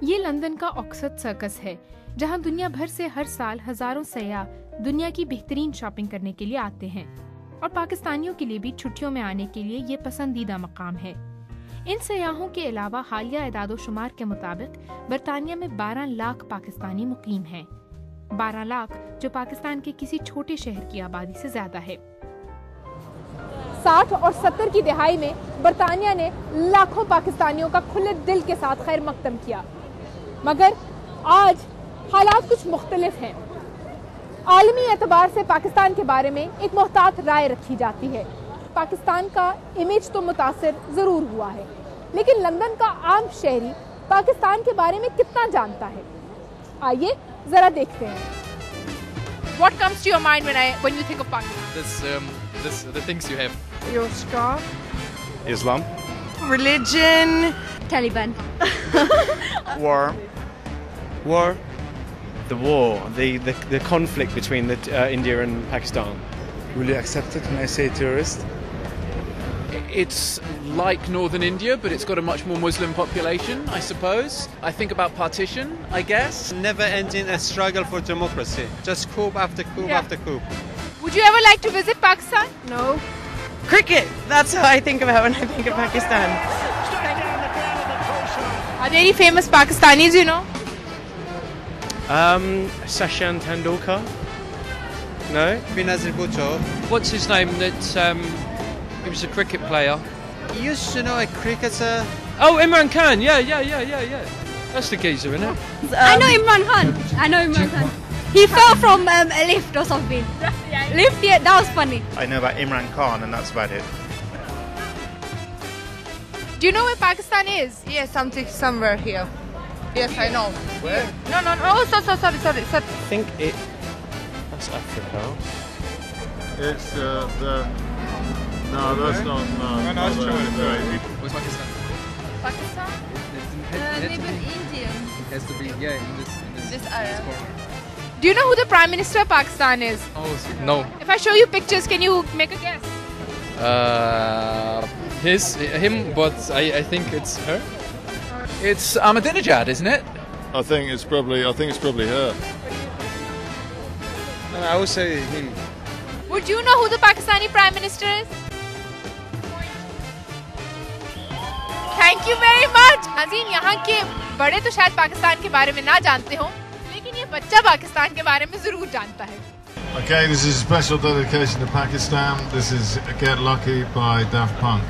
ये लंदन का Oxford circus है, जहां दुनिया भर से हर साल हजारों सयाह दुनिया की बेहतरीन शॉपिंग करने के लिए आते हैं और पाकिस्तानियों के लिए भी छुट्टियों में आने के लिए ये पसंदीदा मकाम है। इन सयाहों के अलावा हालिया एदाद-ओ-शुमार के मुताबिक बरतानिया में 12 लाख पाकिस्तानी मुकीम हैं। 12 लाख जो पाकिस्तान के किसी छोटे शहर की आबादी से ज्यादा है। 60 और 70 की दिहाई में बरतानिया ने लाखों पाकिस्तानियों का खुले दिल के साथ खैर मकदम किया, मगर आज हालात कुछ मुख्तलिफ हैं। आलमी एतबार से पाकिस्तान के बारे में एक मुहतात राय रखी जाती है। पाकिस्तान का इमेज तो मुतासिर जरूर हुआ है, लेकिन लंदन का आम शहरी पाकिस्तान के बारे में कितना जानता है, आइए जरा देखते हैं। What comes to your mind when you think of Pakistan? The things you have. Your scarf. Islam. Religion. Taliban. War. War. The war, the conflict between India and Pakistan. Will you accept it when I say terrorist? It's like northern India, but it's got a much more Muslim population, I suppose. I think about partition, I guess. Never ending a struggle for democracy. Just coup after coup after coup. Would you ever like to visit Pakistan? No. Cricket. That's how I think about when I think of Pakistan. Are there any famous Pakistanis you know? Sachin Tendulkar. No. Benazir Bhutto. What's his name? He was a cricket player. You used to know a cricketer. Oh, Imran Khan. Yeah. That's the geezer, isn't it? I know Imran Khan. He fell from a lift or something. Lift, yeah, that was funny. I know about Imran Khan, and that's about it. Do you know where Pakistan is? Yes, somewhere here. Yes, I know. Where? No. Oh, sorry. I think that's Africa. It's No, that's not. No, it's China. Where's Pakistan? Pakistan? Maybe India. It has to be, in this area. corner. Do you know who the Prime Minister of Pakistan is? Oh, no. If I show you pictures, can you make a guess? Him, but I think it's her. It's Ahmadinejad, isn't it? I think it's probably her. No, I would say him. Would you know who the Pakistani Prime Minister is? Thank you very much. नाज़रीन, यहाँ के बड़े तो शायद पाकिस्तान के बारे में ना जानते हो, लेकिन ये बच्चा पाकिस्तान के बारे में जरूर जानता है। Okay, this is a special dedication to Pakistan. This is Get Lucky by Daft Punk.